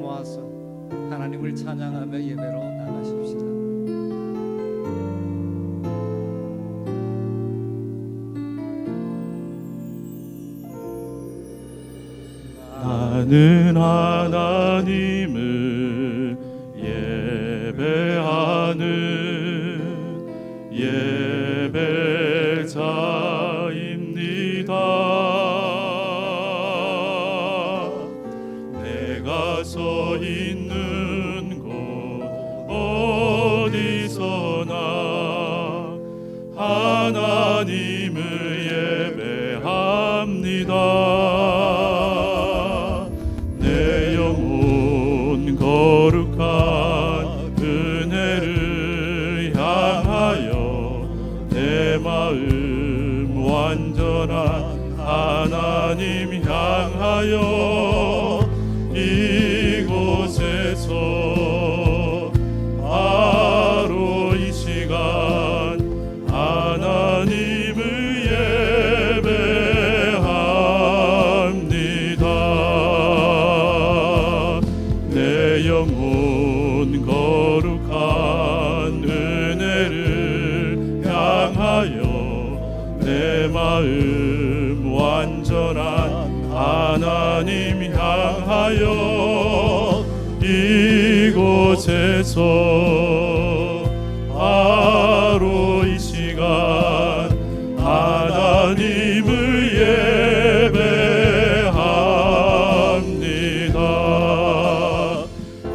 모아서 하나님을 찬양하며 예배로 나가십시다. 나는 하나님을 예배하는 예배자입니다. 내가 서 있는 곳 어디서나 하나님을 예배합니다. 거룩한 은혜를 향하여 내 마음 완전한 하나님 향하여 이곳에서 바로 이 시간 하나님을 영혼 거룩한 은혜를 향하여 내 마음 완전한 하나님 향하여 이곳에서 바로 이 시간 하나님을 예배합니다.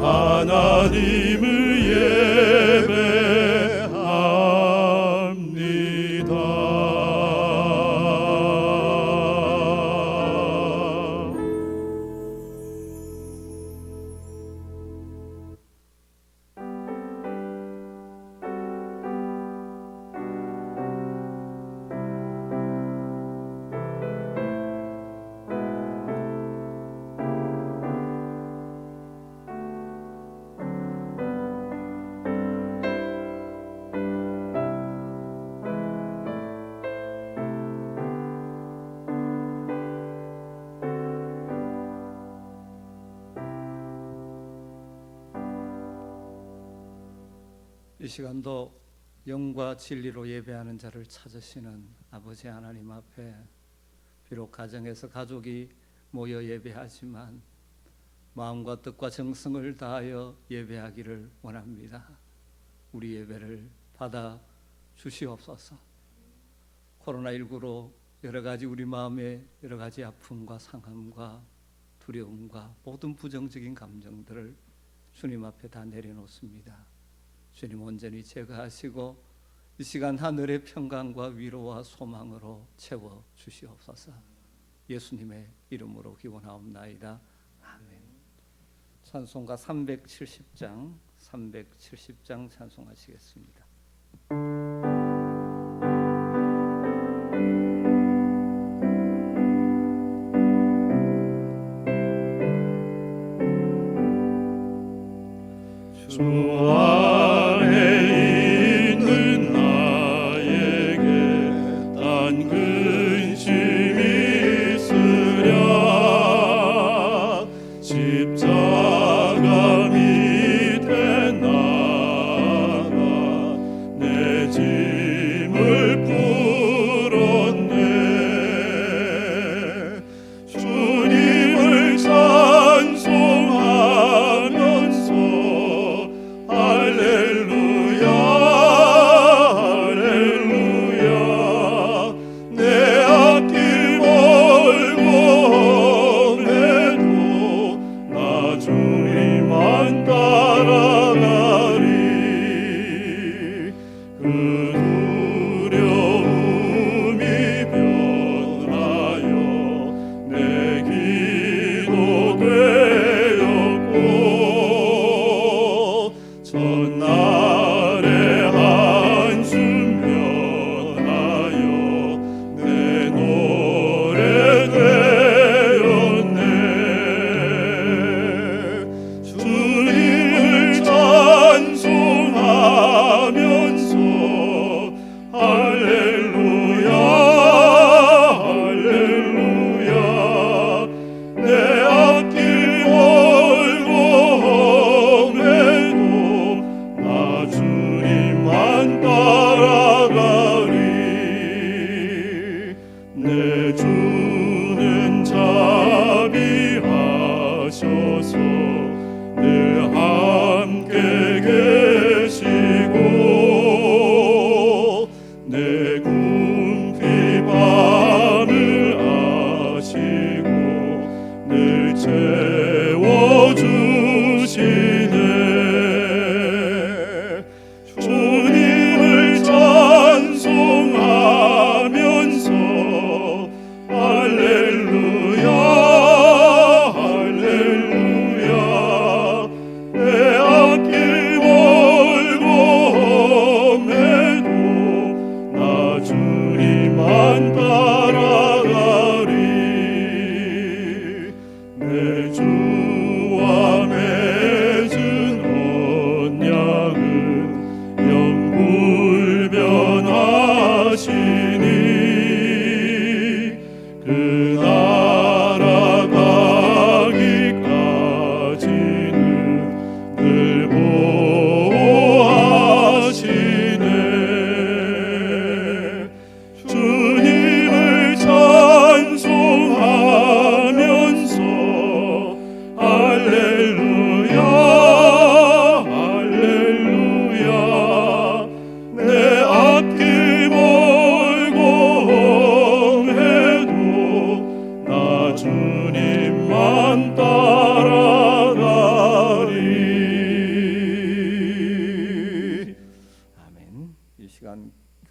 하나님을 예배합니다. 이 시간도 영과 진리로 예배하는 자를 찾으시는 아버지 하나님 앞에 비록 가정에서 가족이 모여 예배하지만 마음과 뜻과 정성을 다하여 예배하기를 원합니다. 우리 예배를 받아 주시옵소서. 코로나19로 여러 가지 우리 마음에 여러 가지 아픔과 상함과 두려움과 모든 부정적인 감정들을 주님 앞에 다 내려놓습니다. 주님 온전히 제거하시고 이 시간 하늘의 평강과 위로와 소망으로 채워 주시옵소서. 예수님의 이름으로 기원하옵나이다. 아멘. 찬송가 370장 찬송하시겠습니다.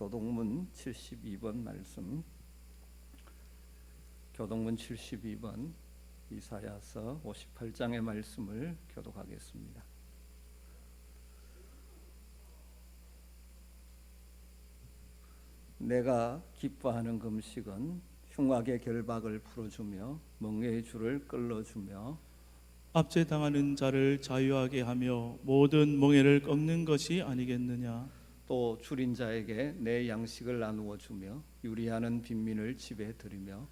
교동문 72번 말씀, 교동문 72번 이사야서 58장의 말씀을 교독하겠습니다. 내가 기뻐하는 금식은 흉악의 결박을 풀어주며 멍에의 줄을 끌어주며 압제당하는 자를 자유하게 하며 모든 멍에를 꺾는 것이 아니겠느냐. 또 줄인 자에게 내 양식을 나누어 주며 유리하는 빈민을 집에 들이며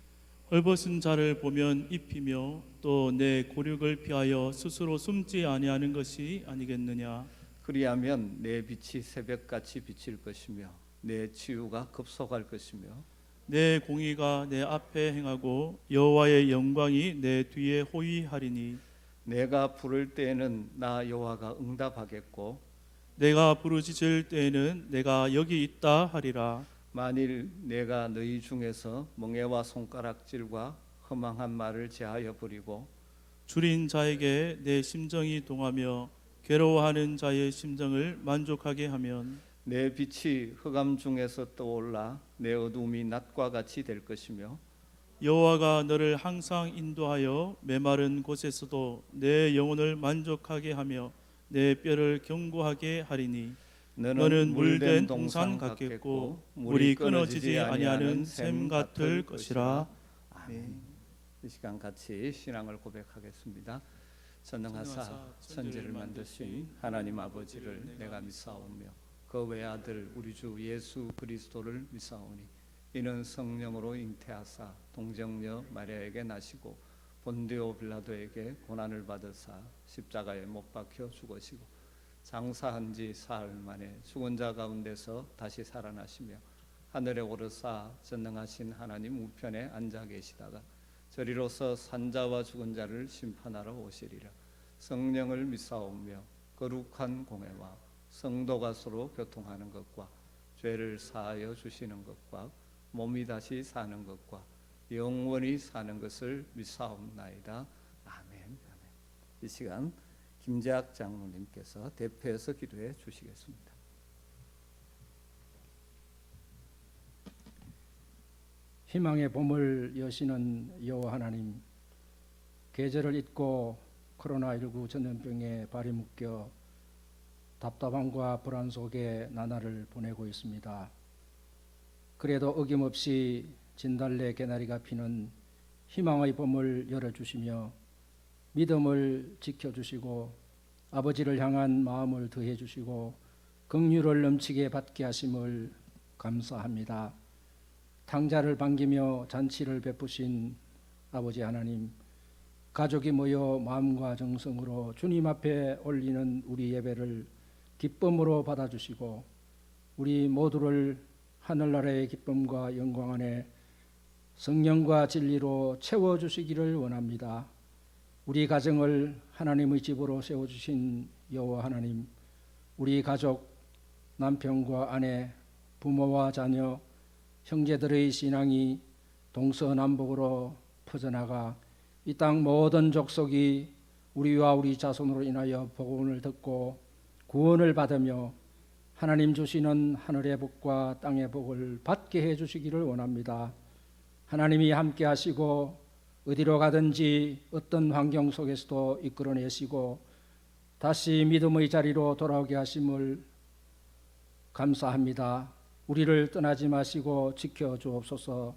헐벗은 자를 보면 입히며 또 내 고륙을 피하여 스스로 숨지 아니하는 것이 아니겠느냐. 그리하면 내 빛이 새벽같이 비칠 것이며 내 치유가 급속할 것이며 내 공의가 내 앞에 행하고 여호와의 영광이 내 뒤에 호위하리니. 내가 부를 때에는 나 여호와가 응답하겠고 내가 부르짖을 때에는 내가 여기 있다 하리라. 만일 내가 너희 중에서 멍에와 손가락질과 허망한 말을 제하여 버리고 줄인 자에게 내 심정이 동하며 괴로워하는 자의 심정을 만족하게 하면 내 빛이 흑암 중에서 떠올라 내 어둠이 낮과 같이 될 것이며 여호와가 너를 항상 인도하여 메마른 곳에서도 내 영혼을 만족하게 하며 내 뼈를 견고하게 하리니. 너는 물된 동산 같겠고 물이 끊어지지 아니하는 샘 같을 것이라. 아멘. 이 시간 같이 신앙을 고백하겠습니다. 전능하사 천지를 만드신 하나님 아버지를 내가 믿사오며 그 외아들 우리 주 예수 그리스도를 믿사오니 이는 성령으로 잉태하사 동정녀 마리아에게 나시고 본디오 빌라도에게 고난을 받으사 십자가에 못 박혀 죽으시고 장사한 지 사흘 만에 죽은 자 가운데서 다시 살아나시며 하늘에 오르사 전능하신 하나님 우편에 앉아 계시다가 저리로서 산자와 죽은 자를 심판하러 오시리라. 성령을 믿사오며 거룩한 공회와 성도가 서로 교통하는 것과 죄를 사하여 주시는 것과 몸이 다시 사는 것과 영원히 사는 것을 믿사옵나이다. 아멘. 아멘. 이 시간 김재학 장로님께서 대표해서 기도해 주시겠습니다. 희망의 봄을 여시는 여호와 하나님, 계절을 잊고 코로나19 전염병에 발이 묶여 답답함과 불안 속에 나날을 보내고 있습니다. 그래도 어김없이 진달래 개나리가 피는 희망의 봄을 열어주시며 믿음을 지켜주시고 아버지를 향한 마음을 더해주시고 긍휼을 넘치게 받게 하심을 감사합니다. 탕자를 반기며 잔치를 베푸신 아버지 하나님, 가족이 모여 마음과 정성으로 주님 앞에 올리는 우리 예배를 기쁨으로 받아주시고 우리 모두를 하늘나라의 기쁨과 영광 안에 성령과 진리로 채워주시기를 원합니다. 우리 가정을 하나님의 집으로 세워주신 여호와 하나님, 우리 가족, 남편과 아내, 부모와 자녀, 형제들의 신앙이 동서남북으로 퍼져나가 이 땅 모든 족속이 우리와 우리 자손으로 인하여 복음을 듣고 구원을 받으며 하나님 주시는 하늘의 복과 땅의 복을 받게 해주시기를 원합니다. 하나님이 함께 하시고 어디로 가든지 어떤 환경 속에서도 이끌어내시고 다시 믿음의 자리로 돌아오게 하심을 감사합니다. 우리를 떠나지 마시고 지켜주옵소서.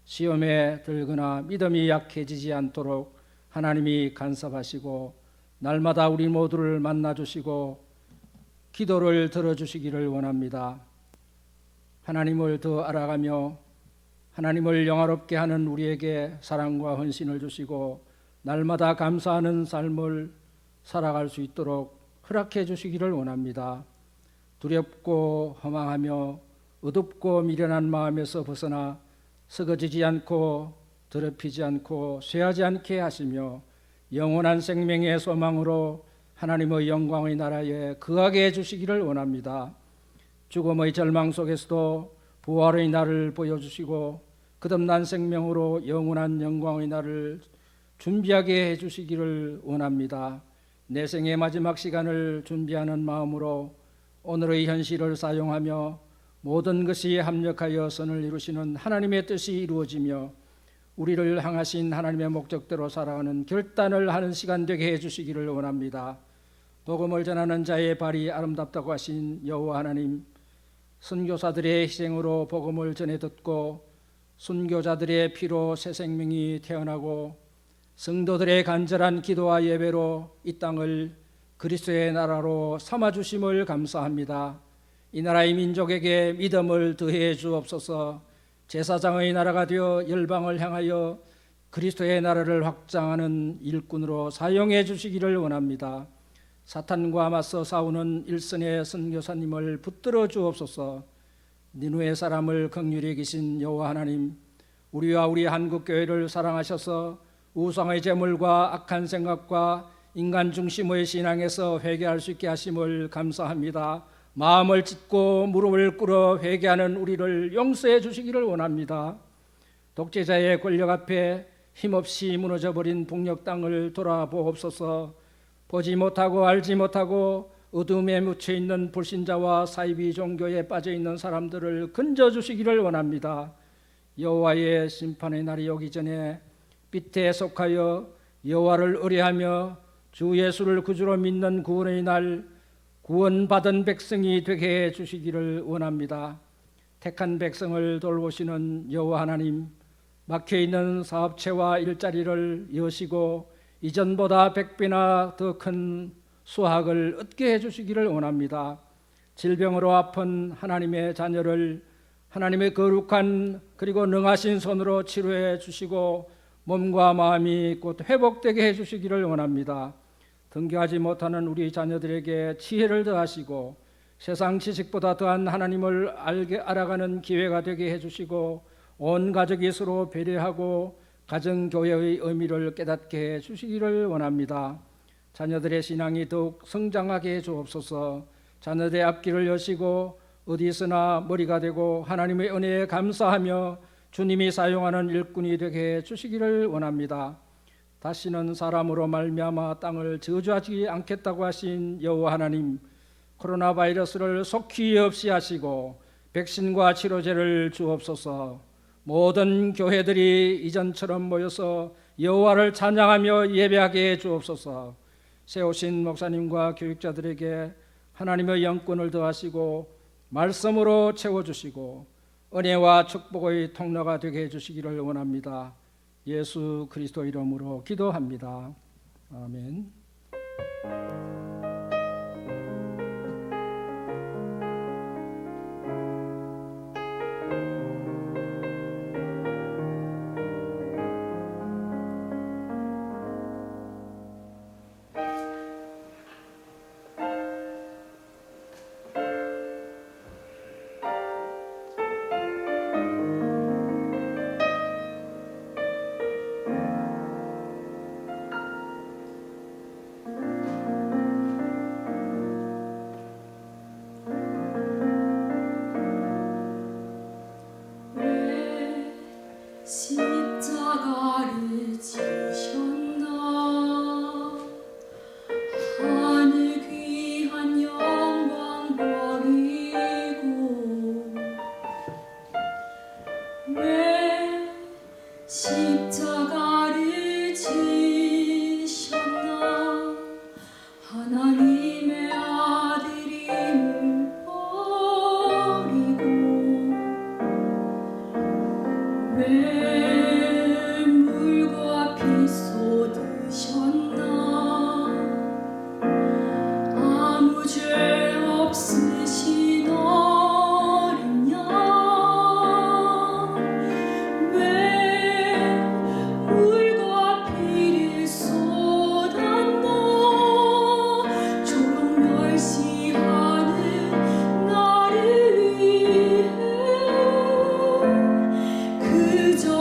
시험에 들거나 믿음이 약해지지 않도록 하나님이 간섭하시고 날마다 우리 모두를 만나주시고 기도를 들어주시기를 원합니다. 하나님을 더 알아가며 하나님을 영화롭게 하는 우리에게 사랑과 헌신을 주시고 날마다 감사하는 삶을 살아갈 수 있도록 허락해 주시기를 원합니다. 두렵고 허망하며 어둡고 미련한 마음에서 벗어나 썩어지지 않고 더럽히지 않고 쇠하지 않게 하시며 영원한 생명의 소망으로 하나님의 영광의 나라에 거하게 해주시기를 원합니다. 죽음의 절망 속에서도 부활의 날을 보여주시고 거듭난 생명으로 영원한 영광의 날을 준비하게 해주시기를 원합니다. 내 생의 마지막 시간을 준비하는 마음으로 오늘의 현실을 사용하며 모든 것이 합력하여 선을 이루시는 하나님의 뜻이 이루어지며 우리를 향하신 하나님의 목적대로 살아가는 결단을 하는 시간 되게 해주시기를 원합니다. 복음을 전하는 자의 발이 아름답다고 하신 여호와 하나님, 선교사들의 희생으로 복음을 전해 듣고 순교자들의 피로 새 생명이 태어나고 성도들의 간절한 기도와 예배로 이 땅을 그리스도의 나라로 삼아주심을 감사합니다. 이 나라의 민족에게 믿음을 더해 주옵소서. 제사장의 나라가 되어 열방을 향하여 그리스도의 나라를 확장하는 일꾼으로 사용해 주시기를 원합니다. 사탄과 맞서 싸우는 일선의 선교사님을 붙들어 주옵소서. 니누의 사람을 긍휼히 여기신 여호와 하나님, 우리와 우리 한국교회를 사랑하셔서 우상의 재물과 악한 생각과 인간 중심의 신앙에서 회개할 수 있게 하심을 감사합니다. 마음을 찢고 무릎을 꿇어 회개하는 우리를 용서해 주시기를 원합니다. 독재자의 권력 앞에 힘없이 무너져버린 북녘 땅을 돌아보옵소서. 보지 못하고 알지 못하고 어둠에 묻혀있는 불신자와 사이비 종교에 빠져있는 사람들을 건져주시기를 원합니다. 여호와의 심판의 날이 오기 전에 빛에 속하여 여호와를 의뢰하며 주 예수를 구주로 믿는 구원의 날 구원받은 백성이 되게 해주시기를 원합니다. 택한 백성을 돌보시는 여호와 하나님, 막혀있는 사업체와 일자리를 여시고 이전보다 100배나 더 큰 수확을 얻게 해주시기를 원합니다. 질병으로 아픈 하나님의 자녀를 하나님의 거룩한 그리고 능하신 손으로 치료해 주시고 몸과 마음이 곧 회복되게 해주시기를 원합니다. 등교하지 못하는 우리 자녀들에게 지혜를 더하시고 세상 지식보다 더한 하나님을 알아가는 기회가 되게 해주시고 온 가족이 서로 배려하고 가정교회의 의미를 깨닫게 해주시기를 원합니다. 자녀들의 신앙이 더욱 성장하게 해주옵소서. 자녀들의 앞길을 여시고 어디서나 머리가 되고 하나님의 은혜에 감사하며 주님이 사용하는 일꾼이 되게 해주시기를 원합니다. 다시는 사람으로 말미암아 땅을 저주하지 않겠다고 하신 여호와 하나님, 코로나 바이러스를 속히 없이 하시고 백신과 치료제를 주옵소서. 모든 교회들이 이전처럼 모여서 여호와를 찬양하며 예배하게 해 주옵소서. 세우신 목사님과 교육자들에게 하나님의 영권을 더하시고 말씀으로 채워주시고 은혜와 축복의 통로가 되게 해주시기를 원합니다. 예수 그리스도 이름으로 기도합니다. 아멘. 십자가를 지셨나 하늘 귀한 영광 버리고 왜 십자가를 지셨나 하나님의 아들임을 버리고 왜 물과 피 쏟으셨나 아무 죄 없으신 어린 양 왜 물과 피를 쏟았나 조롱 멸시하는 나를 위해 그저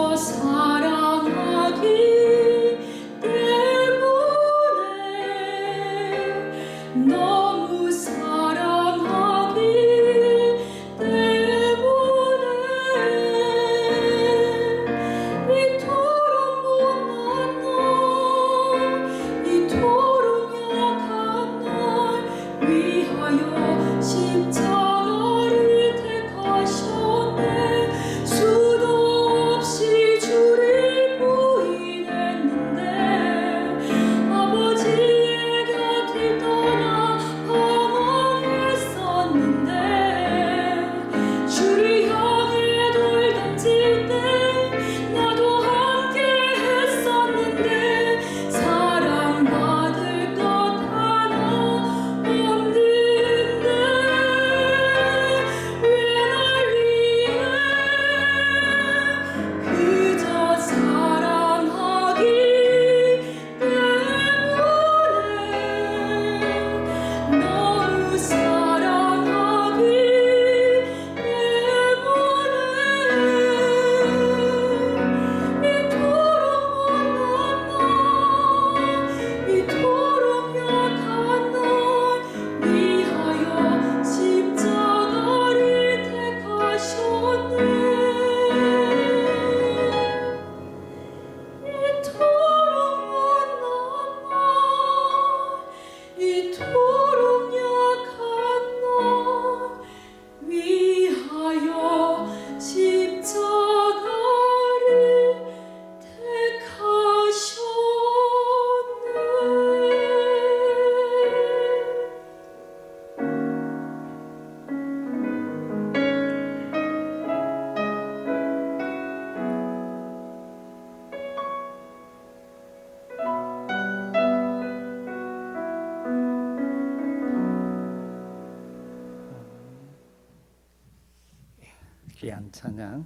귀한 찬양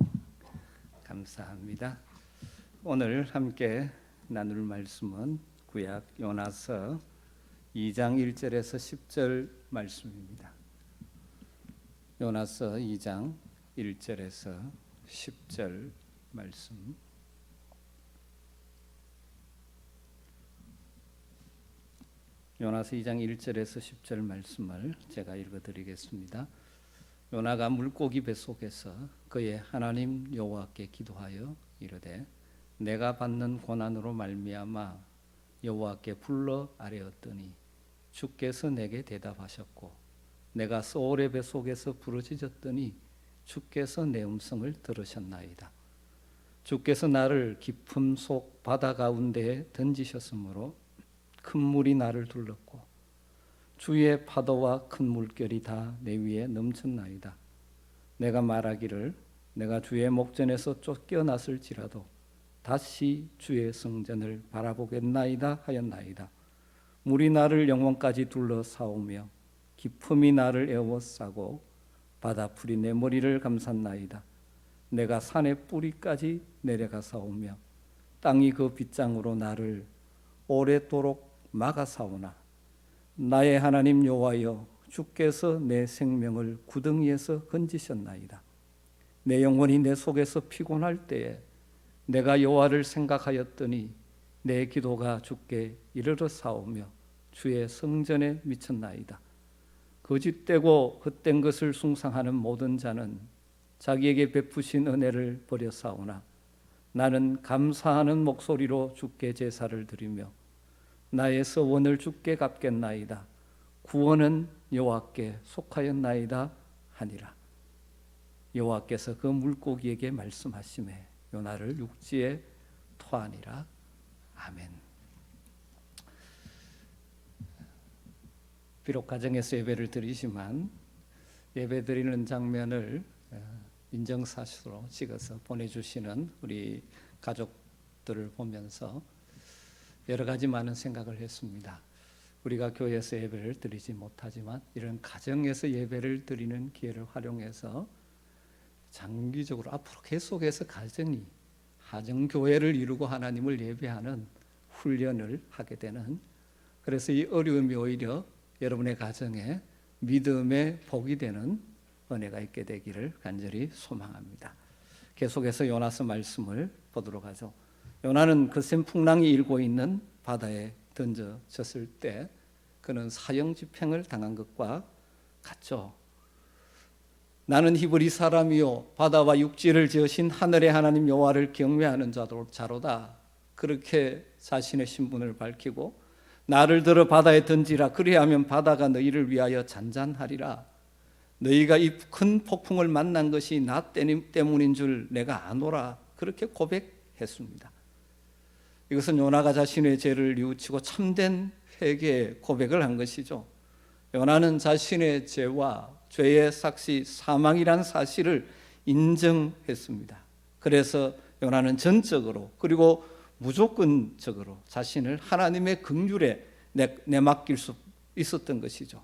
감사합니다. 오늘 함께 나눌 말씀은 구약 요나서 2장 1절에서 10절 말씀입니다. 요나서 2장 1절에서 10절 말씀. 요나서 2장 1절에서 10절 말씀을 제가 읽어드리겠습니다. 요나가 물고기 뱃속에서 그의 하나님 여호와께 기도하여 이르되 내가 받는 고난으로 말미암아 여호와께 불러 아뢰었더니 주께서 내게 대답하셨고 내가 소올의 뱃속에서 부르짖었더니 주께서 내 음성을 들으셨나이다. 주께서 나를 깊음 속 바다 가운데에 던지셨으므로 큰 물이 나를 둘렀고 주의 파도와 큰 물결이 다 내 위에 넘쳤나이다. 내가 말하기를 내가 주의 목전에서 쫓겨났을지라도 다시 주의 성전을 바라보겠나이다 하였나이다. 물이 나를 영원까지 둘러싸오며 깊음이 나를 에워싸고 바다풀이 내 머리를 감쌌나이다. 내가 산의 뿌리까지 내려가사오며 땅이 그 빗장으로 나를 오래도록 막아사오나 나의 하나님 여호와여 주께서 내 생명을 구덩이에서 건지셨나이다. 내 영혼이 내 속에서 피곤할 때에 내가 여호와를 생각하였더니 내 기도가 주께 이르러 사오며 주의 성전에 미쳤나이다. 거짓되고 헛된 것을 숭상하는 모든 자는 자기에게 베푸신 은혜를 버려사오나 나는 감사하는 목소리로 주께 제사를 드리며 나의 서원을 주께 갚겠나이다. 구원은 여호와께 속하였나이다 하니라. 여호와께서 그 물고기에게 말씀하시매 요나를 육지에 토하니라. 아멘. 비록 가정에서 예배를 드리지만 예배 드리는 장면을 인정사실로 찍어서 보내주시는 우리 가족들을 보면서 여러 가지 많은 생각을 했습니다. 우리가 교회에서 예배를 드리지 못하지만 이런 가정에서 예배를 드리는 기회를 활용해서 장기적으로 앞으로 계속해서 가정이 하정교회를 이루고 하나님을 예배하는 훈련을 하게 되는, 그래서 이 어려움이 오히려 여러분의 가정에 믿음의 복이 되는 은혜가 있게 되기를 간절히 소망합니다. 계속해서 요나서 말씀을 보도록 하죠. 요나는 거센 풍랑이 일고 있는 바다에 던져졌을 때 그는 사형집행을 당한 것과 같죠. 나는 히브리 사람이요 바다와 육지를 지으신 하늘의 하나님 여호와를 경외하는 자로다. 그렇게 자신의 신분을 밝히고 나를 들어 바다에 던지라. 그리하면 바다가 너희를 위하여 잔잔하리라. 너희가 이 큰 폭풍을 만난 것이 나 때문인 줄 내가 아노라. 그렇게 고백했습니다. 이것은 요나가 자신의 죄를 뉘우치고 참된 회개의 고백을 한 것이죠. 요나는 자신의 죄와 죄의 삭시 사망이란 사실을 인정했습니다. 그래서 요나는 전적으로 그리고 무조건적으로 자신을 하나님의 긍휼에 내맡길 수 있었던 것이죠.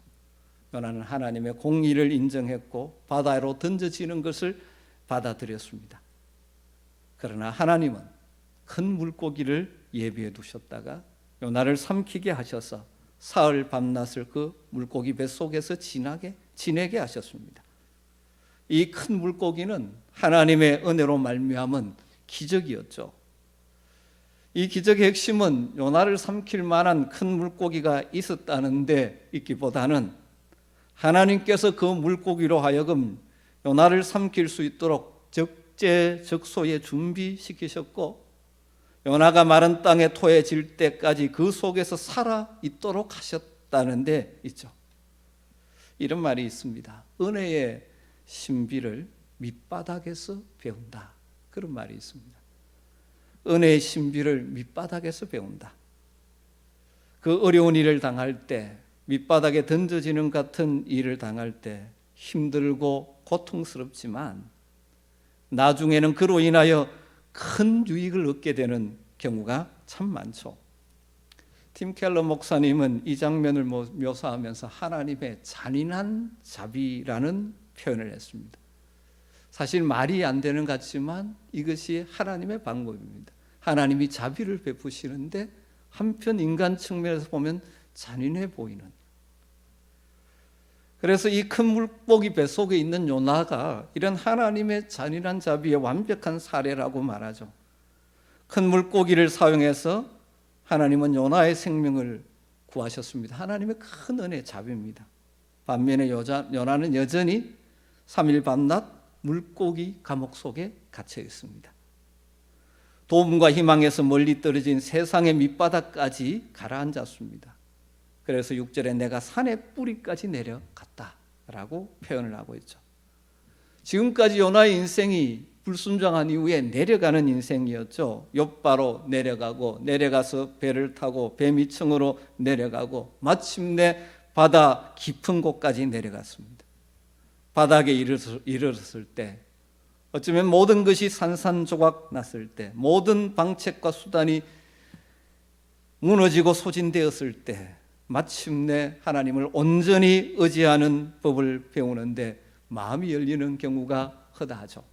요나는 하나님의 공의를 인정했고 바다로 던져지는 것을 받아들였습니다. 그러나 하나님은 큰 물고기를 예비해 두셨다가 요나를 삼키게 하셔서 사흘 밤낮을 그 물고기 뱃속에서 지내게 하셨습니다. 이 큰 물고기는 하나님의 은혜로 말미암은 기적이었죠. 이 기적의 핵심은 요나를 삼킬 만한 큰 물고기가 있었다는 데 있기보다는 하나님께서 그 물고기로 하여금 요나를 삼킬 수 있도록 적재적소에 준비시키셨고 요나가 마른 땅에 토해질 때까지 그 속에서 살아 있도록 하셨다는 데 있죠. 이런 말이 있습니다. 은혜의 신비를 밑바닥에서 배운다. 그런 말이 있습니다. 은혜의 신비를 밑바닥에서 배운다. 그 어려운 일을 당할 때, 밑바닥에 던져지는 같은 일을 당할 때 힘들고 고통스럽지만 나중에는 그로 인하여 큰 유익을 얻게 되는 경우가 참 많죠. 팀 켈러 목사님은 이 장면을 묘사하면서 하나님의 잔인한 자비라는 표현을 했습니다. 사실 말이 안 되는 것 같지만 이것이 하나님의 방법입니다. 하나님이 자비를 베푸시는데 한편 인간 측면에서 보면 잔인해 보이는. 그래서 이 큰 물고기 뱃속에 있는 요나가 이런 하나님의 잔인한 자비의 완벽한 사례라고 말하죠. 큰 물고기를 사용해서 하나님은 요나의 생명을 구하셨습니다. 하나님의 큰 은혜, 자비입니다. 반면에 요나는 여전히 3일 밤낮 물고기 감옥 속에 갇혀 있습니다. 도움과 희망에서 멀리 떨어진 세상의 밑바닥까지 가라앉았습니다. 그래서 6절에 내가 산의 뿌리까지 내려갔다라고 표현을 하고 있죠. 지금까지 요나의 인생이 불순종한 이후에 내려가는 인생이었죠. 욥바로 내려가고 내려가서 배를 타고 배 밑층으로 내려가고 마침내 바다 깊은 곳까지 내려갔습니다. 바닥에 이르렀을 때 어쩌면 모든 것이 산산조각 났을 때 모든 방책과 수단이 무너지고 소진되었을 때 마침내 하나님을 온전히 의지하는 법을 배우는데 마음이 열리는 경우가 허다하죠.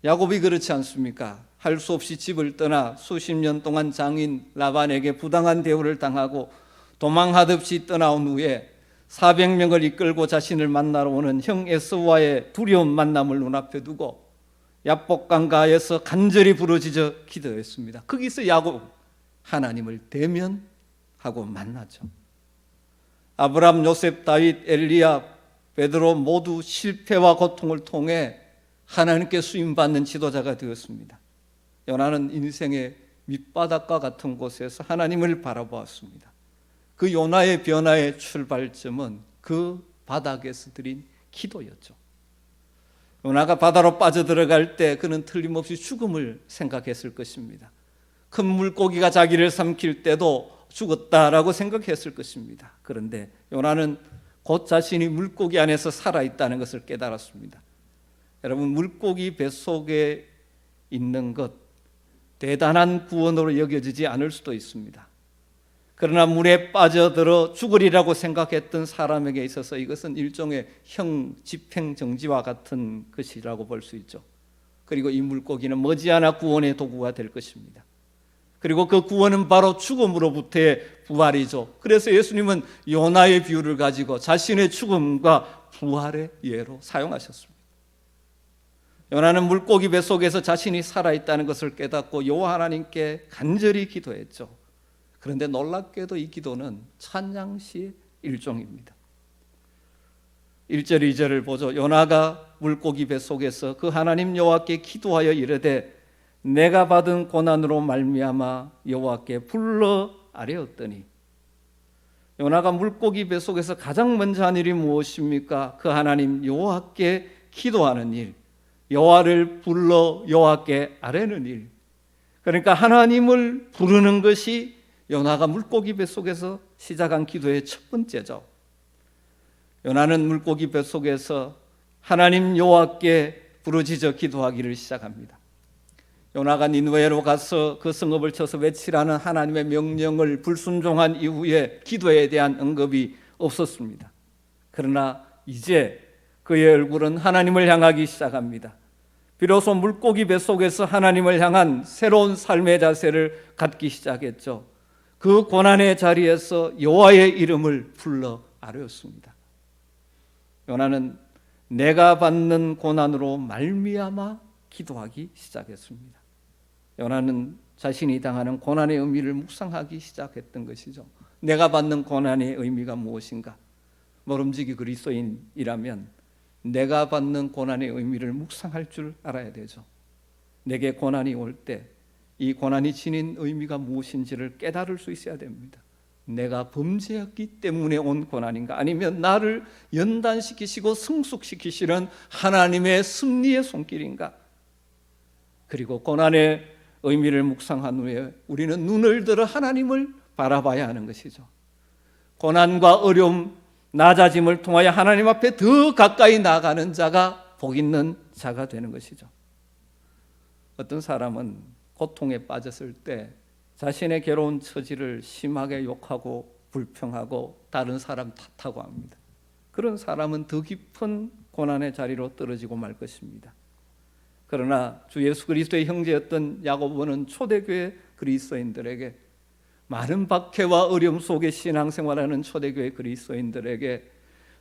야곱이 그렇지 않습니까? 할 수 없이 집을 떠나 수십 년 동안 장인 라반에게 부당한 대우를 당하고 도망하듯이 떠나온 후에 400명을 이끌고 자신을 만나러 오는 형 에서와의 두려운 만남을 눈앞에 두고 야복강가에서 간절히 부르짖어 기도했습니다. 거기서 야곱 하나님을 대면하고 만나죠. 아브람, 요셉, 다윗, 엘리야, 베드로 모두 실패와 고통을 통해 하나님께 수임받는 지도자가 되었습니다. 요나는 인생의 밑바닥과 같은 곳에서 하나님을 바라보았습니다. 그 요나의 변화의 출발점은 그 바닥에서 드린 기도였죠. 요나가 바다로 빠져들어갈 때 그는 틀림없이 죽음을 생각했을 것입니다. 큰 물고기가 자기를 삼킬 때도 죽었다라고 생각했을 것입니다. 그런데 요나는 곧 자신이 물고기 안에서 살아있다는 것을 깨달았습니다. 여러분, 물고기 뱃속에 있는 것 대단한 구원으로 여겨지지 않을 수도 있습니다. 그러나 물에 빠져들어 죽으리라고 생각했던 사람에게 있어서 이것은 일종의 집행정지와 같은 것이라고 볼 수 있죠. 그리고 이 물고기는 머지않아 구원의 도구가 될 것입니다. 그리고 그 구원은 바로 죽음으로부터의 부활이죠. 그래서 예수님은 요나의 비유를 가지고 자신의 죽음과 부활의 예로 사용하셨습니다. 요나는 물고기 뱃속에서 자신이 살아있다는 것을 깨닫고 여호와 하나님께 간절히 기도했죠. 그런데 놀랍게도 이 기도는 찬양시의 일종입니다. 1절 2절을 보죠. 요나가 물고기 뱃속에서 그 하나님 여호와께 기도하여 이르되 내가 받은 고난으로 말미암아 여호와께 불러 아뢰었더니. 요나가 물고기 뱃속에서 가장 먼저 한 일이 무엇입니까? 그 하나님 여호와께 기도하는 일, 여호와를 불러 여호와께 아뢰는 일. 그러니까 하나님을 부르는 것이 요나가 물고기 뱃속에서 시작한 기도의 첫 번째죠. 요나는 물고기 뱃속에서 하나님 여호와께 부르짖어 기도하기를 시작합니다. 요나가 니느웨로 가서 그 성읍을 쳐서 외치라는 하나님의 명령을 불순종한 이후에 기도에 대한 언급이 없었습니다. 그러나 이제 그의 얼굴은 하나님을 향하기 시작합니다. 비로소 물고기 뱃속에서 하나님을 향한 새로운 삶의 자세를 갖기 시작했죠. 그 고난의 자리에서 여호와의 이름을 불러 아뢰었습니다. 요나는 내가 받는 고난으로 말미암아 기도하기 시작했습니다. 요나는 자신이 당하는 고난의 의미를 묵상하기 시작했던 것이죠. 내가 받는 고난의 의미가 무엇인가? 모름지기 그리스도인이라면 내가 받는 고난의 의미를 묵상할 줄 알아야 되죠. 내게 고난이 올 때 이 고난이 지닌 의미가 무엇인지를 깨달을 수 있어야 됩니다. 내가 범죄했기 때문에 온 고난인가? 아니면 나를 연단시키시고 성숙시키시는 하나님의 섭리의 손길인가? 그리고 고난의 의미를 묵상한 후에 우리는 눈을 들어 하나님을 바라봐야 하는 것이죠. 고난과 어려움, 낮아짐을 통하여 하나님 앞에 더 가까이 나아가는 자가 복 있는 자가 되는 것이죠. 어떤 사람은 고통에 빠졌을 때 자신의 괴로운 처지를 심하게 욕하고 불평하고 다른 사람 탓하고 합니다. 그런 사람은 더 깊은 고난의 자리로 떨어지고 말 것입니다. 그러나 주 예수 그리스도의 형제였던 야고보는 초대교회 그리스도인들에게, 많은 박해와 어려움 속에 신앙생활하는 초대교회 그리스도인들에게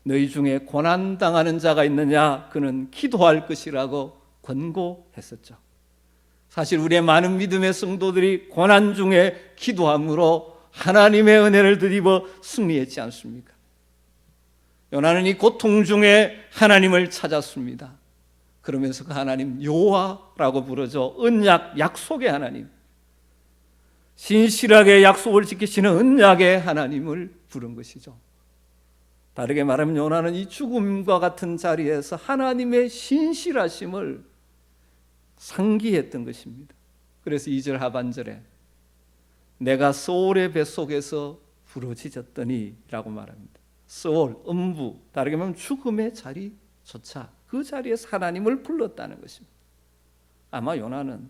너희 중에 고난당하는 자가 있느냐? 그는 기도할 것이라고 권고했었죠. 사실 우리의 많은 믿음의 성도들이 고난 중에 기도함으로 하나님의 은혜를 드리고 승리했지 않습니까? 요나는 이 고통 중에 하나님을 찾았습니다. 그러면서 그 하나님 여호와라고 부르죠. 언약, 약속의 하나님, 신실하게 약속을 지키시는 언약의 하나님을 부른 것이죠. 다르게 말하면 요나는 이 죽음과 같은 자리에서 하나님의 신실하심을 상기했던 것입니다. 그래서 2절 하반절에 내가 소울의 뱃속에서 부러지졌더니 라고 말합니다. 소울, 음부, 다르게 말하면 죽음의 자리조차 그 자리에서 하나님을 불렀다는 것입니다. 아마 요나는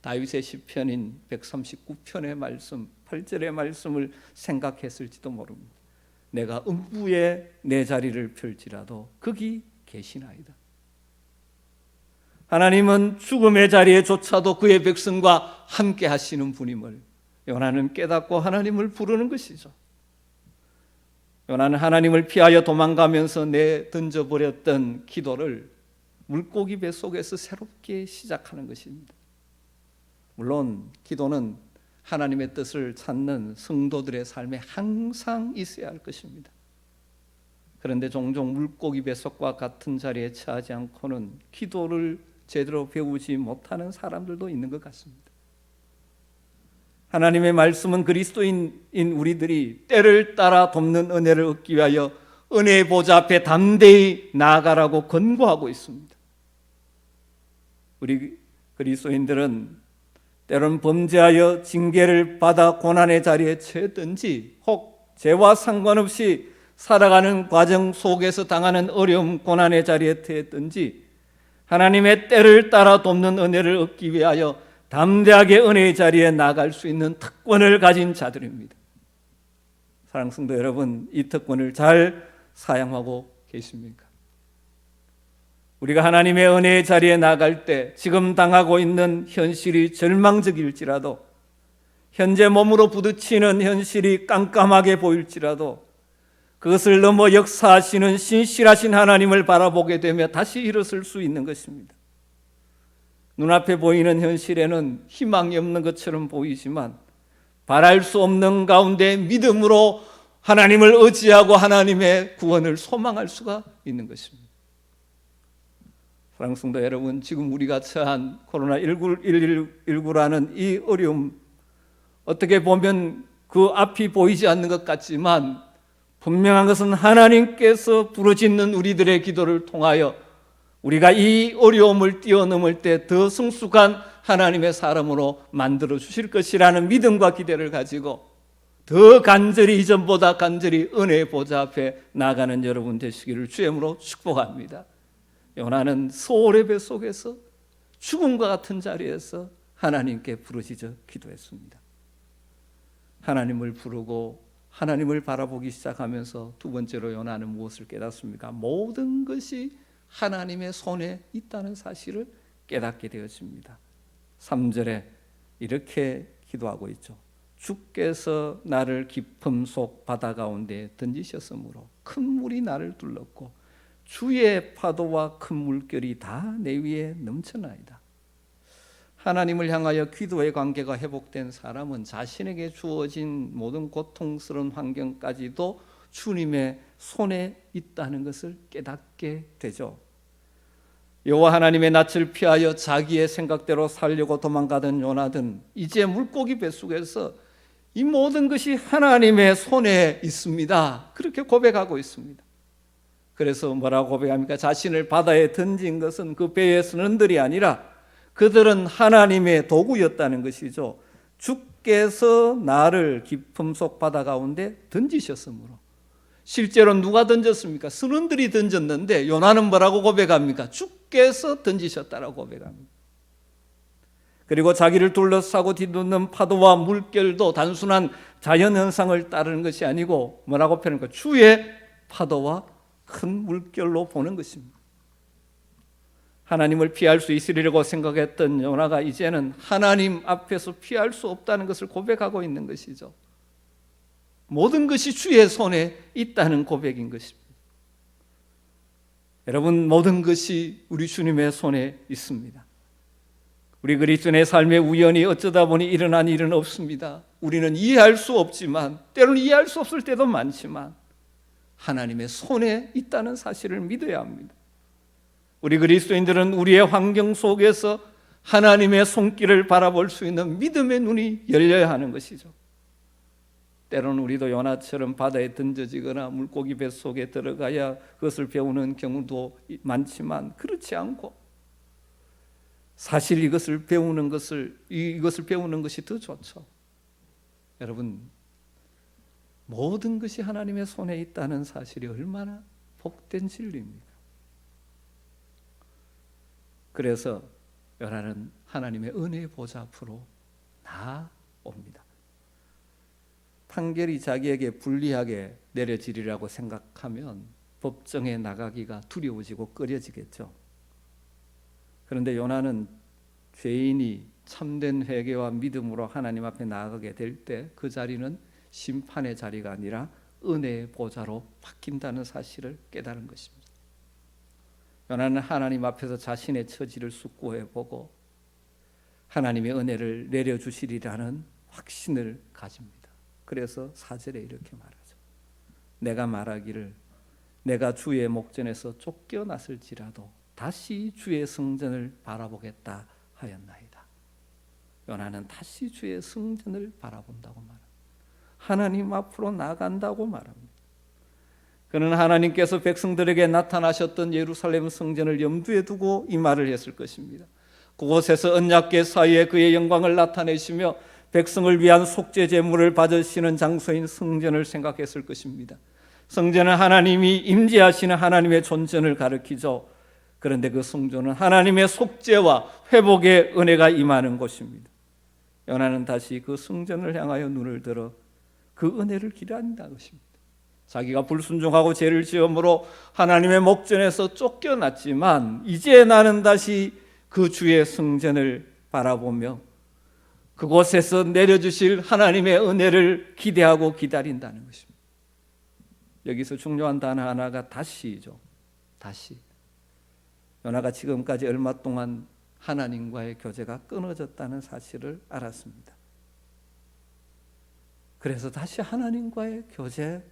다윗의 시편인 139편의 말씀, 8절의 말씀을 생각했을지도 모릅니다. 내가 음부에 내 자리를 펼지라도 거기 계시나이다. 하나님은 죽음의 자리에조차도 그의 백성과 함께 하시는 분임을 요나는 깨닫고 하나님을 부르는 것이죠. 요나는 하나님을 피하여 도망가면서 내던져버렸던 기도를 물고기 뱃속에서 새롭게 시작하는 것입니다. 물론 기도는 하나님의 뜻을 찾는 성도들의 삶에 항상 있어야 할 것입니다. 그런데 종종 물고기 뱃속과 같은 자리에 처하지 않고는 기도를 제대로 배우지 못하는 사람들도 있는 것 같습니다. 하나님의 말씀은 그리스도인 우리들이 때를 따라 돕는 은혜를 얻기 위하여 은혜의 보좌 앞에 담대히 나아가라고 권고하고 있습니다. 우리 그리스도인들은 때론 범죄하여 징계를 받아 고난의 자리에 처했든지 혹 죄와 상관없이 살아가는 과정 속에서 당하는 어려움, 고난의 자리에 처했든지 하나님의 때를 따라 돕는 은혜를 얻기 위하여 담대하게 은혜의 자리에 나갈 수 있는 특권을 가진 자들입니다. 사랑하는 성도 여러분, 이 특권을 잘 사용하고 계십니까? 우리가 하나님의 은혜의 자리에 나갈 때 지금 당하고 있는 현실이 절망적일지라도, 현재 몸으로 부딪히는 현실이 깜깜하게 보일지라도 그것을 넘어 역사하시는 신실하신 하나님을 바라보게 되며 다시 일어설 수 있는 것입니다. 눈앞에 보이는 현실에는 희망이 없는 것처럼 보이지만 바랄 수 없는 가운데 믿음으로 하나님을 의지하고 하나님의 구원을 소망할 수가 있는 것입니다. 사랑하는 성도 여러분, 지금 우리가 처한 코로나19라는 이 어려움, 어떻게 보면 그 앞이 보이지 않는 것 같지만 분명한 것은 하나님께서 부르짖는 우리들의 기도를 통하여 우리가 이 어려움을 뛰어넘을 때 더 성숙한 하나님의 사람으로 만들어 주실 것이라는 믿음과 기대를 가지고 더 간절히, 이전보다 간절히 은혜의 보좌 앞에 나가는 여러분 되시기를 주님으로 축복합니다. 요나는 소울의 뱃속에서 죽음과 같은 자리에서 하나님께 부르짖어 기도했습니다. 하나님을 부르고 하나님을 바라보기 시작하면서 두 번째로 요나는 무엇을 깨닫습니까? 모든 것이 하나님의 손에 있다는 사실을 깨닫게 되었습니다. 3절에 이렇게 기도하고 있죠. 주께서 나를 깊음 속 바다 가운데 던지셨으므로 큰 물이 나를 둘렀고 주의 파도와 큰 물결이 다 내 위에 넘쳐나이다. 하나님을 향하여 기도의 관계가 회복된 사람은 자신에게 주어진 모든 고통스러운 환경까지도 주님의 손에 있다는 것을 깨닫게 되죠. 여호와 하나님의 낯을 피하여 자기의 생각대로 살려고 도망가던 요나든 이제 물고기 뱃속에서 이 모든 것이 하나님의 손에 있습니다. 그렇게 고백하고 있습니다. 그래서 뭐라고 고백합니까? 자신을 바다에 던진 것은 그 배의 선원들이 아니라 그들은 하나님의 도구였다는 것이죠. 주께서 나를 깊음 속 바다 가운데 던지셨으므로. 실제로 누가 던졌습니까? 선원들이 던졌는데 요나는 뭐라고 고백합니까? 주께서 던지셨다라고 고백합니다. 그리고 자기를 둘러싸고 뒤덮는 파도와 물결도 단순한 자연현상을 따르는 것이 아니고 뭐라고 표현합니까? 주의 파도와 큰 물결로 보는 것입니다. 하나님을 피할 수 있으리라고 생각했던 요나가 이제는 하나님 앞에서 피할 수 없다는 것을 고백하고 있는 것이죠. 모든 것이 주의 손에 있다는 고백인 것입니다. 여러분, 모든 것이 우리 주님의 손에 있습니다. 우리 그리스도인의 삶에 우연히 어쩌다 보니 일어난 일은 없습니다. 우리는 이해할 수 없지만, 때로는 이해할 수 없을 때도 많지만 하나님의 손에 있다는 사실을 믿어야 합니다. 우리 그리스도인들은 우리의 환경 속에서 하나님의 손길을 바라볼 수 있는 믿음의 눈이 열려야 하는 것이죠. 때로는 우리도 요나처럼 바다에 던져지거나 물고기 뱃속에 들어가야 그것을 배우는 경우도 많지만, 그렇지 않고 사실 이것을 배우는 것이 더 좋죠. 여러분, 모든 것이 하나님의 손에 있다는 사실이 얼마나 복된 진리입니까? 그래서 요나는 하나님의 은혜의 보좌 앞으로 나아옵니다. 판결이 자기에게 불리하게 내려지리라고 생각하면 법정에 나가기가 두려워지고 꺼려지겠죠. 그런데 요나는 죄인이 참된 회개와 믿음으로 하나님 앞에 나아가게 될 때 그 자리는 심판의 자리가 아니라 은혜의 보좌로 바뀐다는 사실을 깨달은 것입니다. 요나는 하나님 앞에서 자신의 처지를 숙고해보고 하나님의 은혜를 내려주시리라는 확신을 가집니다. 그래서 4절에 이렇게 말하죠. 내가 말하기를 내가 주의 목전에서 쫓겨났을지라도 다시 주의 성전을 바라보겠다 하였나이다. 요나는 다시 주의 성전을 바라본다고 말합니다. 하나님 앞으로 나간다고 말합니다. 그는 하나님께서 백성들에게 나타나셨던 예루살렘 성전을 염두에 두고 이 말을 했을 것입니다. 그곳에서 언약궤 사이에 그의 영광을 나타내시며 백성을 위한 속죄 제물을 받으시는 장소인 성전을 생각했을 것입니다. 성전은 하나님이 임재하시는 하나님의 존재를 가리키죠. 그런데 그 성전은 하나님의 속죄와 회복의 은혜가 임하는 곳입니다. 요나는 다시 그 성전을 향하여 눈을 들어 그 은혜를 기다린다는 것입니다. 자기가 불순종하고 죄를 지음으로 하나님의 목전에서 쫓겨났지만 이제 나는 다시 그 주의 성전을 바라보며 그곳에서 내려주실 하나님의 은혜를 기대하고 기다린다는 것입니다. 여기서 중요한 단어 하나가 다시죠. 다시. 요나가 지금까지 얼마 동안 하나님과의 교제가 끊어졌다는 사실을 알았습니다. 그래서 다시 하나님과의 교제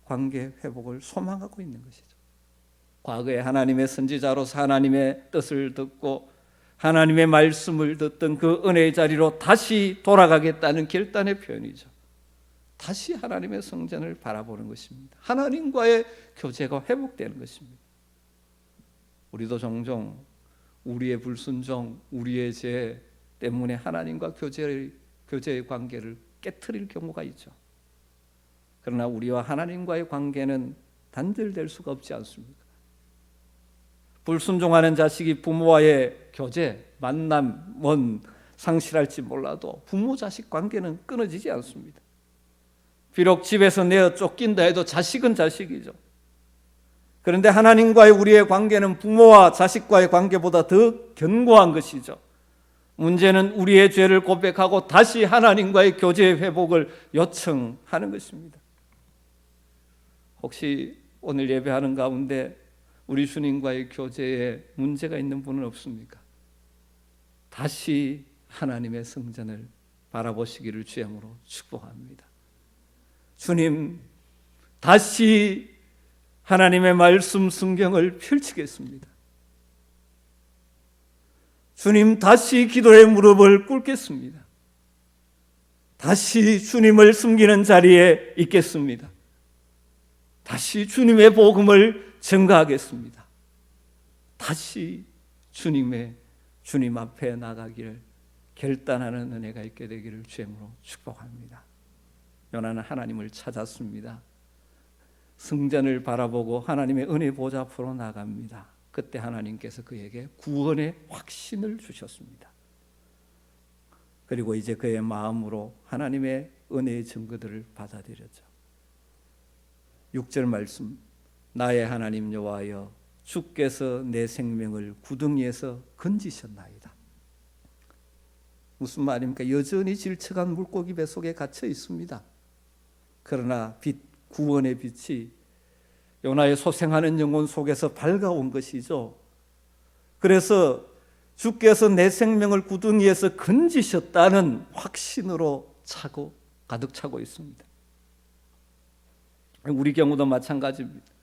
관계 회복을 소망하고 있는 것이죠. 과거에 하나님의 선지자로서 하나님의 뜻을 듣고 하나님의 말씀을 듣던 그 은혜의 자리로 다시 돌아가겠다는 결단의 표현이죠. 다시 하나님의 성전을 바라보는 것입니다. 하나님과의 교제가 회복되는 것입니다. 우리도 종종 우리의 불순종, 우리의 죄 때문에 하나님과 교제의 관계를 깨트릴 경우가 있죠. 그러나 우리와 하나님과의 관계는 단절될 수가 없지 않습니까? 불순종하는 자식이 부모와의 교제, 만남은 상실할지 몰라도 부모 자식 관계는 끊어지지 않습니다. 비록 집에서 내어 쫓긴다 해도 자식은 자식이죠. 그런데 하나님과의 우리의 관계는 부모와 자식과의 관계보다 더 견고한 것이죠. 문제는 우리의 죄를 고백하고 다시 하나님과의 교제의 회복을 요청하는 것입니다. 혹시 오늘 예배하는 가운데 우리 주님과의 교제에 문제가 있는 분은 없습니까? 다시 하나님의 성전을 바라보시기를 주님으로 축복합니다. 주님, 다시 하나님의 말씀 성경을 펼치겠습니다. 주님, 다시 기도의 무릎을 꿇겠습니다. 다시 주님을 숨기는 자리에 있겠습니다. 다시 주님의 복음을 증거하겠습니다. 다시 주님 앞에 나가기를 결단하는 은혜가 있게 되기를 주님으로 축복합니다. 요나는 하나님을 찾았습니다. 성전을 바라보고 하나님의 은혜 보좌 앞으로 나갑니다. 그때 하나님께서 그에게 구원의 확신을 주셨습니다. 그리고 이제 그의 마음으로 하나님의 은혜의 증거들을 받아들였죠. 6절 말씀, 나의 하나님 여호와여 주께서 내 생명을 구덩이에서 건지셨나이다. 무슨 말입니까? 여전히 질척한 물고기 뱃속에 갇혀 있습니다. 그러나 구원의 빛이 요나의 소생하는 영혼 속에서 밝아온 것이죠. 그래서 주께서 내 생명을 구덩이에서 건지셨다는 확신으로 가득 차고 있습니다. 우리 경우도 마찬가지입니다.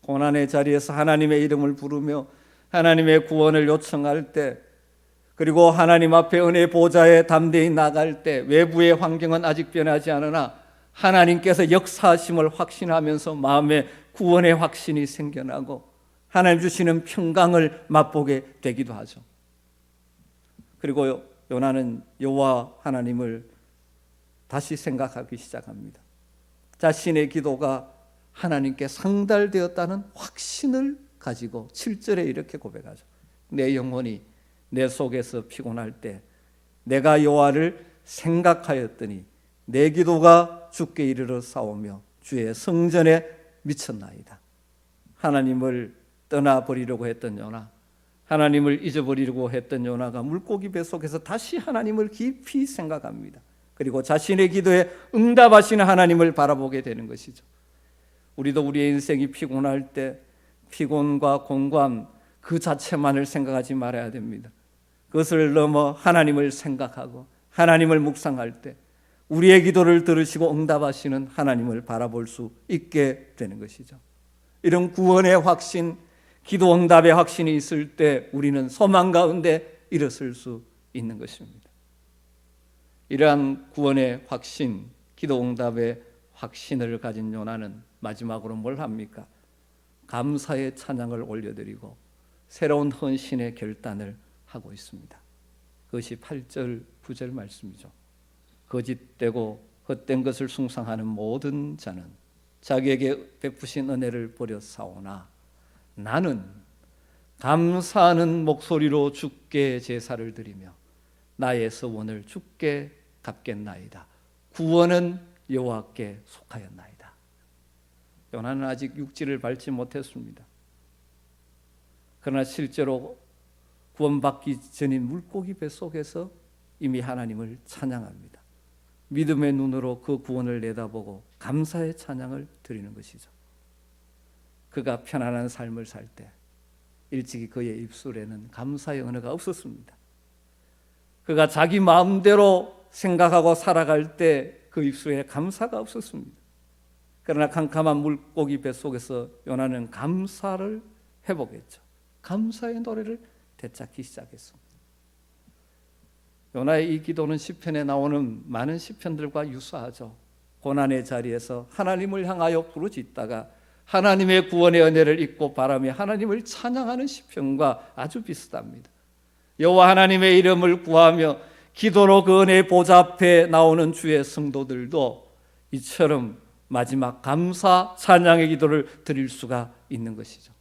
고난의 자리에서 하나님의 이름을 부르며 하나님의 구원을 요청할 때, 그리고 하나님 앞에 은혜의 보좌에 담대히 나갈 때 외부의 환경은 아직 변하지 않으나 하나님께서 역사하심을 확신하면서 마음에 구원의 확신이 생겨나고 하나님 주시는 평강을 맛보게 되기도 하죠. 그리고 요나는 여호와 하나님을 다시 생각하기 시작합니다. 자신의 기도가 하나님께 상달되었다는 확신을 가지고 7절에 이렇게 고백하죠. 내 영혼이 내 속에서 피곤할 때 내가 여호와를 생각하였더니 내 기도가 주께 이르러 싸우며 주의 성전에 미쳤나이다. 하나님을 떠나버리려고 했던 요나, 하나님을 잊어버리려고 했던 요나가 물고기 뱃속에서 다시 하나님을 깊이 생각합니다. 그리고 자신의 기도에 응답하시는 하나님을 바라보게 되는 것이죠. 우리도 우리의 인생이 피곤할 때 피곤과 공고함 그 자체만을 생각하지 말아야 됩니다. 그것을 넘어 하나님을 생각하고 하나님을 묵상할 때 우리의 기도를 들으시고 응답하시는 하나님을 바라볼 수 있게 되는 것이죠. 이런 구원의 확신, 기도 응답의 확신이 있을 때 우리는 소망 가운데 일어설 수 있는 것입니다. 이러한 구원의 확신, 기도 응답의 확신을 가진 요나는 마지막으로 뭘 합니까? 감사의 찬양을 올려드리고 새로운 헌신의 결단을 하고 있습니다. 그것이 8절, 9절 말씀이죠. 거짓되고 헛된 것을 숭상하는 모든 자는 자기에게 베푸신 은혜를 버렸사오나 나는 감사하는 목소리로 주께 제사를 드리며 나의 서원을 주께 갚겠나이다. 구원은 여호와께 속하였나이다. 요나는 아직 육지를 밟지 못했습니다. 그러나 실제로 구원받기 전인 물고기 뱃속에서 이미 하나님을 찬양합니다. 믿음의 눈으로 그 구원을 내다보고 감사의 찬양을 드리는 것이죠. 그가 편안한 삶을 살 때 일찍이 그의 입술에는 감사의 언어가 없었습니다. 그가 자기 마음대로 생각하고 살아갈 때 그 입술에 감사가 없었습니다. 그러나 캄캄한 물고기 뱃속에서 요나는 감사를 회복했죠. 감사의 노래를 되찾기 시작했습니다. 요나의 이 기도는 시편에 나오는 많은 시편들과 유사하죠. 고난의 자리에서 하나님을 향하여 부르짖다가 하나님의 구원의 은혜를 잊고 바라며 하나님을 찬양하는 시편과 아주 비슷합니다. 여호와 하나님의 이름을 구하며 기도로 그 은혜의 보좌 앞에 나오는 주의 성도들도 이처럼 마지막 감사 찬양의 기도를 드릴 수가 있는 것이죠.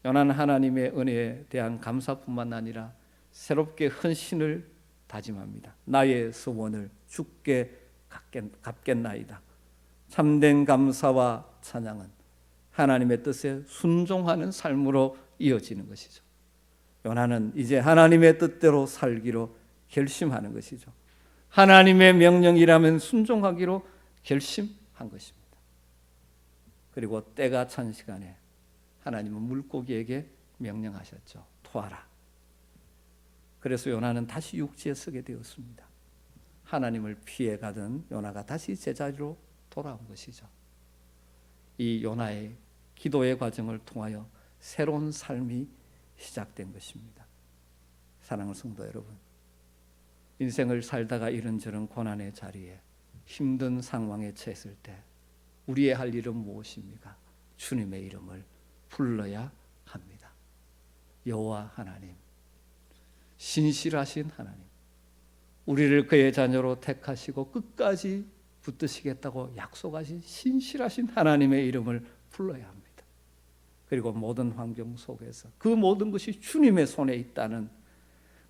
요나는 하나님의 은혜에 대한 감사뿐만 아니라 새롭게 헌신을 다짐합니다. 나의 소원을 주께 갚겠나이다. 참된 감사와 찬양은 하나님의 뜻에 순종하는 삶으로 이어지는 것이죠. 요나는 이제 하나님의 뜻대로 살기로 결심하는 것이죠. 하나님의 명령이라면 순종하기로 결심한 것입니다. 그리고 때가 찬 시간에 하나님은 물고기에게 명령하셨죠. 토하라. 그래서 요나는 다시 육지에 서게 되었습니다. 하나님을 피해 가던 요나가 다시 제자리로 돌아온 것이죠. 이 요나의 기도의 과정을 통하여 새로운 삶이 시작된 것입니다. 사랑하는 성도 여러분, 인생을 살다가 이런저런 고난의 자리에 힘든 상황에 처했을 때 우리의 할 일은 무엇입니까? 주님의 이름을 불러야 합니다. 여호와 하나님, 신실하신 하나님, 우리를 그의 자녀로 택하시고 끝까지 붙드시겠다고 약속하신 신실하신 하나님의 이름을 불러야 합니다. 그리고 모든 환경 속에서 그 모든 것이 주님의 손에 있다는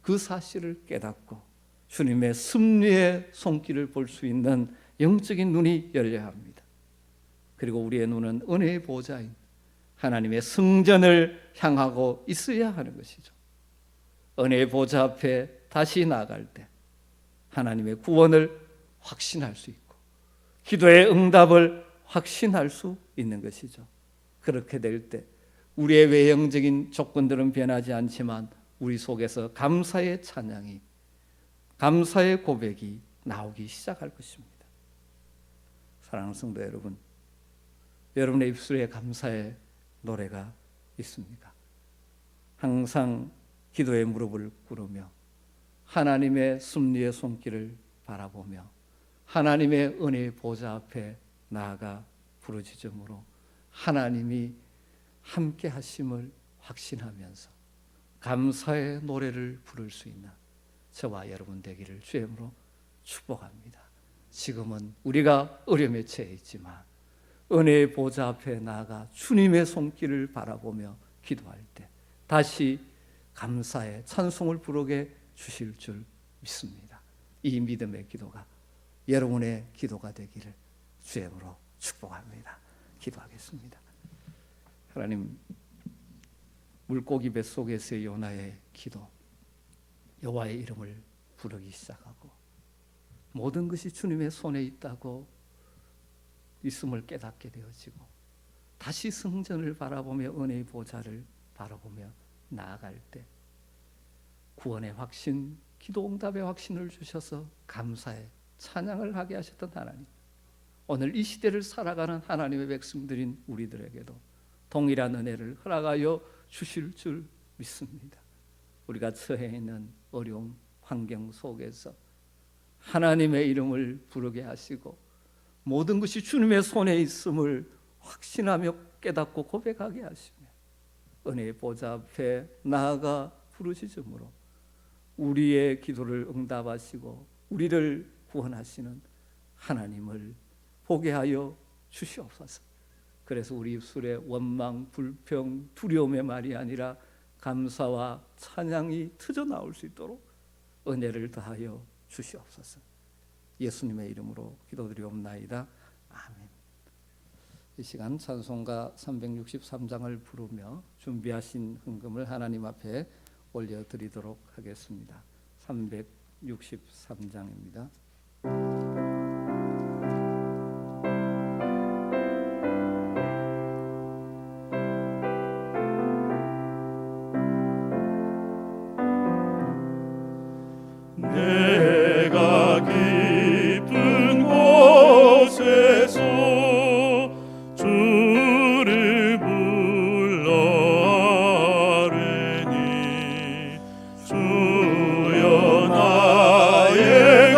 그 사실을 깨닫고 주님의 섭리의 손길을 볼 수 있는 영적인 눈이 열려야 합니다. 그리고 우리의 눈은 은혜의 보좌인 하나님의 승전을 향하고 있어야 하는 것이죠. 은혜의 보좌 앞에 다시 나아갈 때 하나님의 구원을 확신할 수 있고 기도의 응답을 확신할 수 있는 것이죠. 그렇게 될 때 우리의 외형적인 조건들은 변하지 않지만 우리 속에서 감사의 찬양이, 감사의 고백이 나오기 시작할 것입니다. 사랑하는 성도 여러분, 여러분의 입술에 감사의 노래가 있습니까? 항상 기도의 무릎을 꿇으며 하나님의 섭리의 손길을 바라보며 하나님의 은혜의 보좌 앞에 나아가 부르짖음으로 하나님이 함께 하심을 확신하면서 감사의 노래를 부를 수 있는 저와 여러분 되기를 주의 이름으로 축복합니다. 지금은 우리가 어려움에 처해 있지만 은혜의 보좌 앞에 나아가 주님의 손길을 바라보며 기도할 때 다시 감사의 찬송을 부르게 주실 줄 믿습니다. 이 믿음의 기도가 여러분의 기도가 되기를 주의 이름으로 축복합니다. 기도하겠습니다. 하나님, 물고기 뱃속에서의 요나의 기도, 여호와의 이름을 부르기 시작하고 모든 것이 주님의 손에 있다고 있음을 깨닫게 되어지고 다시 성전을 바라보며 은혜의 보좌를 바라보며 나아갈 때 구원의 확신, 기도 응답의 확신을 주셔서 감사의 찬양을 하게 하셨던 하나님, 오늘 이 시대를 살아가는 하나님의 백성들인 우리들에게도 동일한 은혜를 허락하여 주실 줄 믿습니다. 우리가 처해 있는 어려움 환경 속에서 하나님의 이름을 부르게 하시고 모든 것이 주님의 손에 있음을 확신하며 깨닫고 고백하게 하시며 은혜의 보좌 앞에 나아가 부르짖음으로 우리의 기도를 응답하시고 우리를 구원하시는 하나님을 보게 하여 주시옵소서. 그래서 우리 입술에 원망, 불평, 두려움의 말이 아니라 감사와 찬양이 터져 나올 수 있도록 은혜를 더하여 주시옵소서. 예수님의 이름으로 기도드리옵나이다. 아멘. 이 시간 찬송가 363장을 부르며 준비하신 헌금을 하나님 앞에 올려드리도록 하겠습니다. 363장입니다. 내가 깊은 곳에서 주를 불러 아뢰니 주여 나의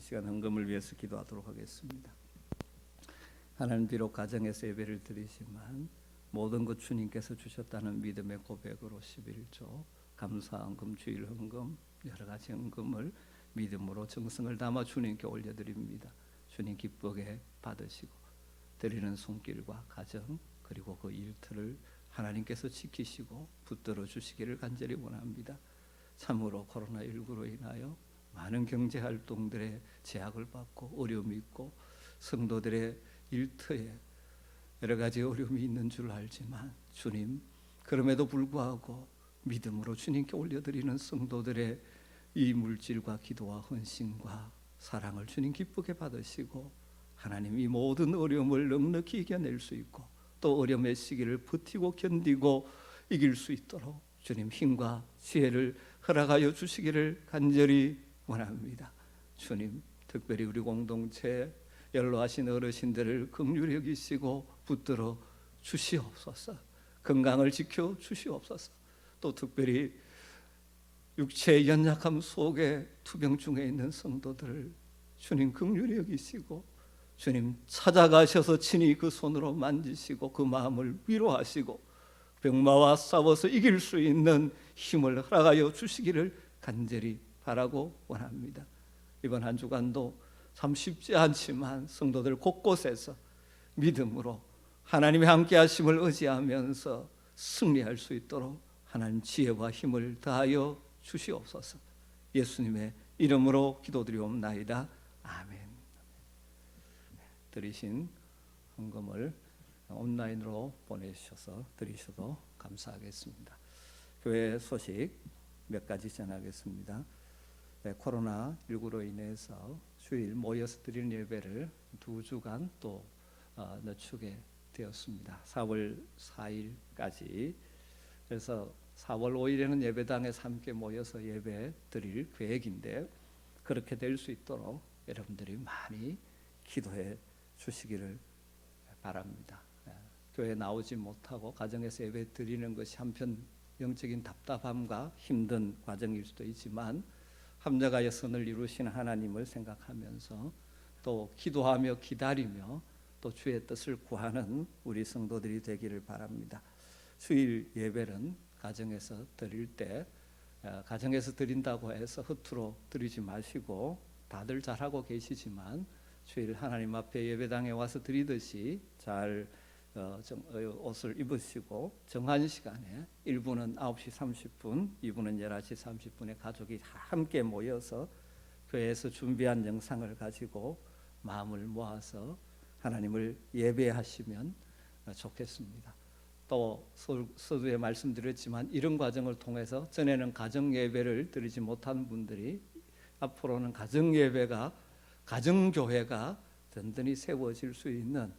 시간 헌금을 위해서 기도하도록 하겠습니다. 하나님, 비록 가정에서 예배를 드리지만 모든 것 주님께서 주셨다는 믿음의 고백으로 11조 감사 헌금, 주일 헌금, 여러 가지 헌금을 믿음으로 정성을 담아 주님께 올려드립니다. 주님 기쁘게 받으시고 드리는 손길과 가정 그리고 그 일터를 하나님께서 지키시고 붙들어 주시기를 간절히 원합니다. 참으로 코로나19로 인하여 많은 경제 활동들의 제약을 받고 어려움이 있고 성도들의 일터에 여러 가지 어려움이 있는 줄 알지만 주님, 그럼에도 불구하고 믿음으로 주님께 올려드리는 성도들의 이 물질과 기도와 헌신과 사랑을 주님 기쁘게 받으시고 하나님, 이 모든 어려움을 넉넉히 이겨낼 수 있고 또 어려움의 시기를 버티고 견디고 이길 수 있도록 주님 힘과 지혜를 허락하여 주시기를 간절히 원합니다. 주님, 특별히 우리 공동체 연로하신 어르신들을 긍휼히 여기시고 붙들어 주시옵소서. 건강을 지켜 주시옵소서. 또 특별히 육체의 연약함 속에 투병 중에 있는 성도들을 주님 긍휼히 여기시고 주님 찾아가셔서 친히 그 손으로 만지시고 그 마음을 위로하시고 병마와 싸워서 이길 수 있는 힘을 허락하여 주시기를 간절히 바라고 원합니다. 이번 한 주간도 참 쉽지 않지만 성도들 곳곳에서 믿음으로 하나님의 함께 하심을 의지하면서 승리할 수 있도록 하나님 지혜와 힘을 더하여 주시옵소서. 예수님의 이름으로 기도드리옵나이다. 아멘. 드리신 헌금을 온라인으로 보내주셔서 드리셔도 감사하겠습니다. 교회 소식 몇 가지 전하겠습니다. 코로나19로 인해서 주일 모여서 드리는 예배를 2주간 또 늦추게 되었습니다. 4월 4일까지. 그래서 4월 5일에는 예배당에서 함께 모여서 예배 드릴 계획인데 그렇게 될 수 있도록 여러분들이 많이 기도해 주시기를 바랍니다. 교회에 나오지 못하고 가정에서 예배 드리는 것이 한편 영적인 답답함과 힘든 과정일 수도 있지만 합력하여 선을 이루시는 하나님을 생각하면서 또 기도하며 기다리며 또 주의 뜻을 구하는 우리 성도들이 되기를 바랍니다. 주일 예배는 가정에서 드릴 때 가정에서 드린다고 해서 허투루 드리지 마시고 다들 잘하고 계시지만 주일 하나님 앞에 예배당에 와서 드리듯이 잘 옷을 입으시고 정한 시간에 1부는 9시 30분, 2부는 11시 30분에 가족이 함께 모여서 교회에서 준비한 영상을 가지고 마음을 모아서 하나님을 예배하시면 좋겠습니다. 또 서두에 말씀드렸지만 이런 과정을 통해서 전에는 가정 예배를 드리지 못한 분들이 앞으로는 가정 예배가 가정교회가 든든히 세워질 수 있는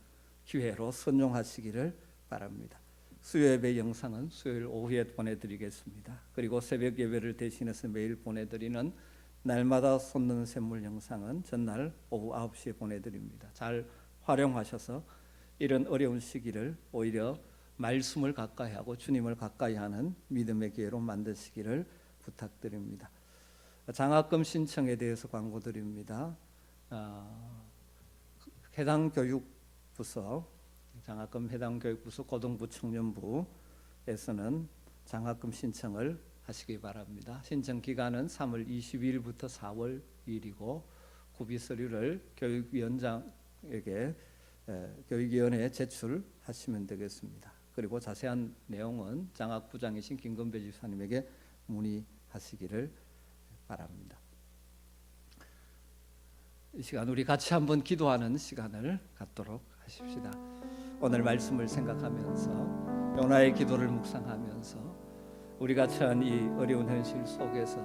기회로 선용하시기를 바랍니다. 수요예배 영상은 수요일 오후에 보내드리겠습니다. 그리고 새벽 예배를 대신해서 매일 보내드리는 날마다 솟는 샘물 영상은 전날 오후 9시에 보내드립니다. 잘 활용하셔서 이런 어려운 시기를 오히려 말씀을 가까이 하고 주님을 가까이 하는 믿음의 기회로 만드시기를 부탁드립니다. 장학금 신청에 대해서 광고드립니다. 해당 교육부서, 장학금 해당 교육부서 고등부 청년부에서는 장학금 신청을 하시기 바랍니다. 신청 기간은 3월 22일부터 4월 2일이고 구비 서류를 교육위원장에게 교육위원회에 제출하시면 되겠습니다. 그리고 자세한 내용은 장학부장이신 김건배 지사님에게 문의하시기를 바랍니다. 이 시간 우리 같이 한번 기도하는 시간을 갖도록 하십시다. 오늘 말씀을 생각하면서 요나의 기도를 묵상하면서 우리가 처한 이 어려운 현실 속에서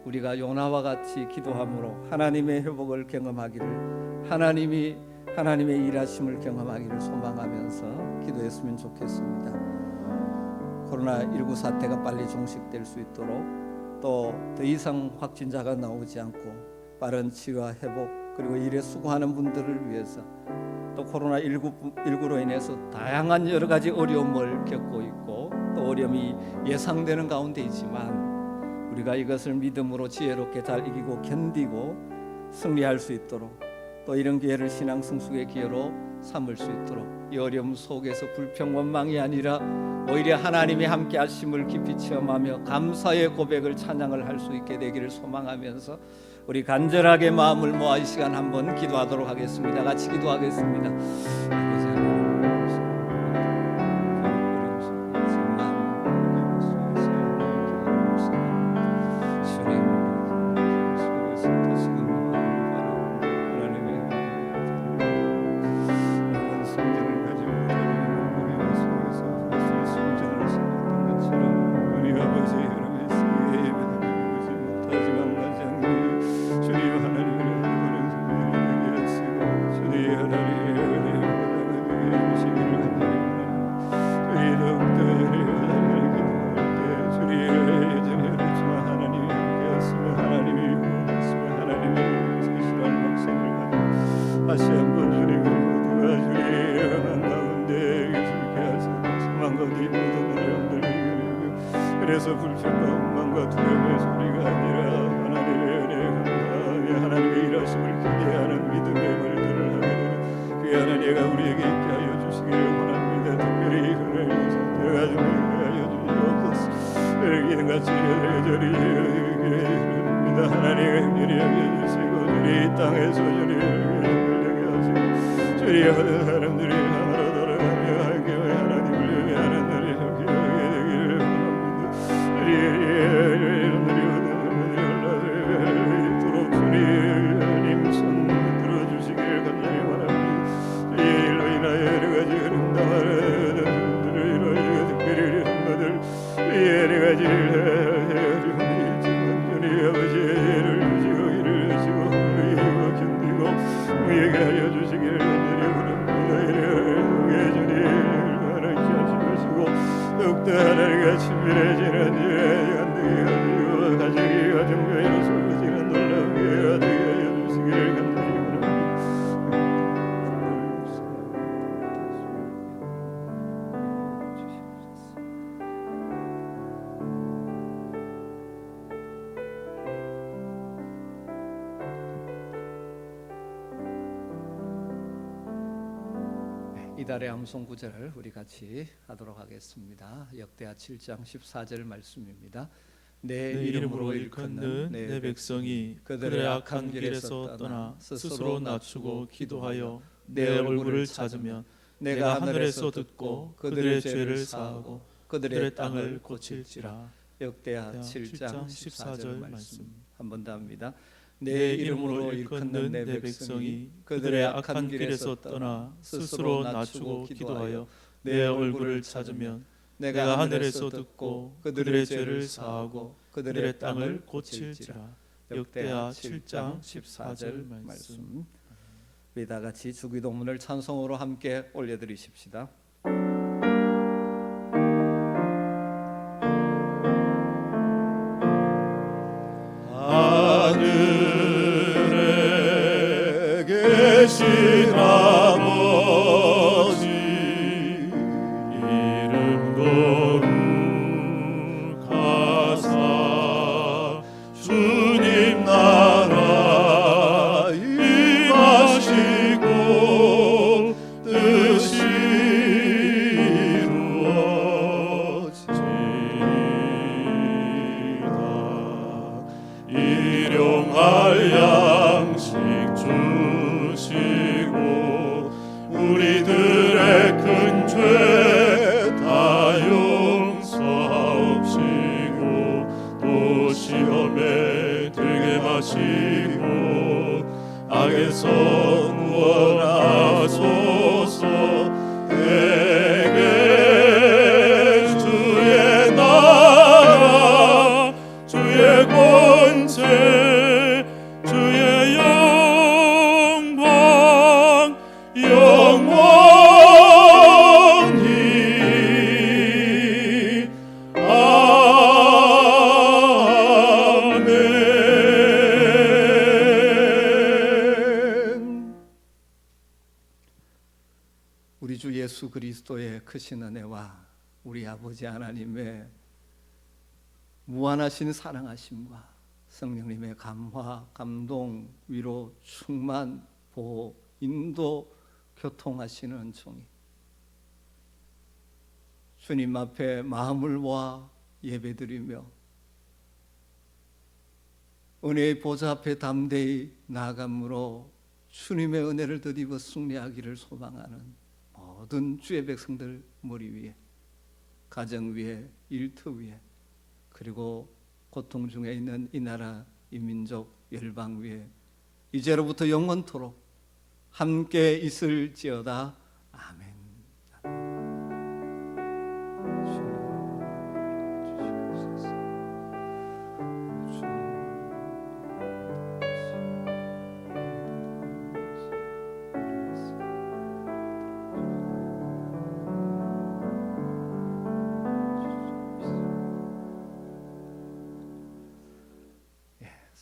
우리가 요나와 같이 기도함으로 하나님의 회복을 경험하기를 하나님의 일하심을 경험하기를 소망하면서 기도했으면 좋겠습니다. 코로나19 사태가 빨리 종식될 수 있도록 또 더 이상 확진자가 나오지 않고 빠른 치유와 회복 그리고 일에 수고하는 분들을 위해서 또 코로나19로 인해서 다양한 여러 가지 어려움을 겪고 있고 또 어려움이 예상되는 가운데 있지만 우리가 이것을 믿음으로 지혜롭게 잘 이기고 견디고 승리할 수 있도록, 또 이런 기회를 신앙 성숙의 기회로 삼을 수 있도록, 이 어려움 속에서 불평 원망이 아니라 오히려 하나님이 함께 하심을 깊이 체험하며 감사의 고백을, 찬양을 할 수 있게 되기를 소망하면서 우리 간절하게 마음을 모아 이 시간 한번 기도하도록 하겠습니다. 같이 기도하겠습니다. 아버지 다시 한번 주님을 모두가 주의 영한 가운데 계시게 하소서. 소망과 네 모든 어려움들 그래서 불평과 원망과 두려움의 소리가 아니라 하나님의 은혜에 감사하며 하나님의 일하심을 기대하는 믿음의 말들을 하게 되는 그 하나님과 우리에게 있게 하여 주시기를 원합니다. 특별히 은혜를 선택하여 주시옵소서. 여기는 같이 여전히 기도합니다. 하나님의 은혜를 여겨주시고 주님 이 땅에서 주님 주의 하는 사람들이 하나로 돌아가며 하나님을 위하는 날이 오게 되기를 원합니다. 이토록 주님 손 들어주시기를 간절히 원합니다. 이 일로 인하여 여러 가지 응당하는 분들을 이루어 특별히 한번들 여러 가지 어려움이 있지만 주님 아버지의 예를 주시고 이를 주시고 우리와 견디고 우리에게 하여 주시기를 더욱더 하나님과 친밀해지는 간증이 가지고 가정이 가정교회로 세워지는 놀라운 교회가 되게 하여 주시기를 간절히 원합니다. 이달의 암송 구절을 우리 같이 하도록 하겠습니다. 역대하 7장 14절 말씀입니다. 내 이름으로 일컫는 내 백성이 그들의 악한 길에서 떠나 스스로 낮추고 기도하여 내 얼굴을 찾으면 내가 하늘에서 듣고 그들의 죄를 사하고 그들의 땅을 고칠지라. 역대하 7장 14절 말씀 한 번 더 합니다. 내 이름으로 일컫는 내 백성이 그들의 악한 길에서 떠나 스스로 낮추고 기도하여 내 얼굴을 찾으면 내가 하늘에서 듣고 그들의 죄를 사하고 그들의 땅을 고칠지라. 역대하 7장 14절 말씀. 우리 다 같이 주기도문을 찬송으로 함께 올려드리십시다. 하늘에 계신 아버지 이름 거룩하사 주님 나라 임하시고 뜻이 이루어지이다. 일용할 양식 주시고 우리들의 큰 죄 다 용서하옵시고 또 시험에 들게 마시고 악에서 구원하소서. 내게 주의 나라 주의 권세 주의 영광 영원히 아멘. 우리 주 예수 그리스도의 크신 은혜와 우리 아버지 하나님의 무한하신 사랑하심과 성령님의 감화, 감동, 위로, 충만, 보호, 인도, 교통하시는 종이 주님 앞에 마음을 모아 예배드리며 은혜의 보좌 앞에 담대히 나아감으로 주님의 은혜를 덧입어 승리하기를 소망하는 모든 주의 백성들 머리 위에, 가정 위에, 일터 위에, 그리고 고통 중에 있는 이 나라, 이 민족, 열방 위에 이제로부터 영원토록 함께 있을지어다. 아멘.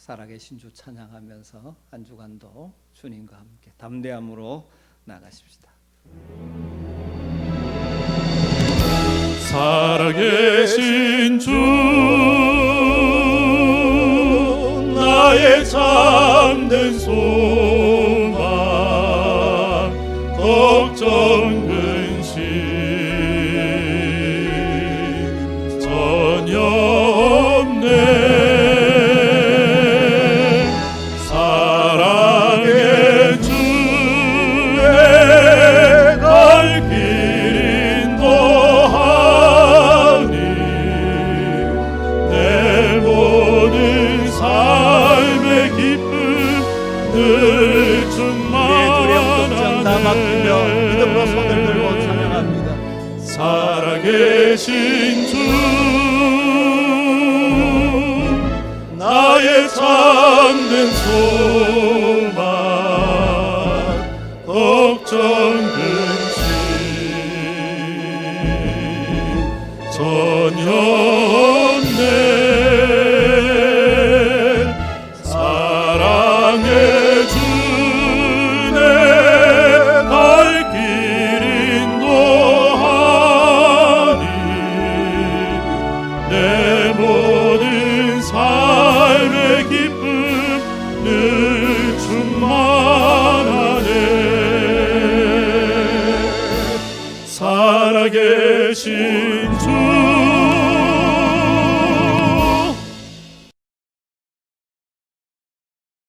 살아계신 주 찬양하면서 한 주간도 주님과 함께 담대함으로 나가십시다. 살아계신 주 나의 참된 소망 걱정 근심 전혀 없네. 믿음으로 손을 들고 찬양합니다. 살아계신 주 나의 참된 소망 걱정 근심 전혀 없네. 사랑의 주 살아계신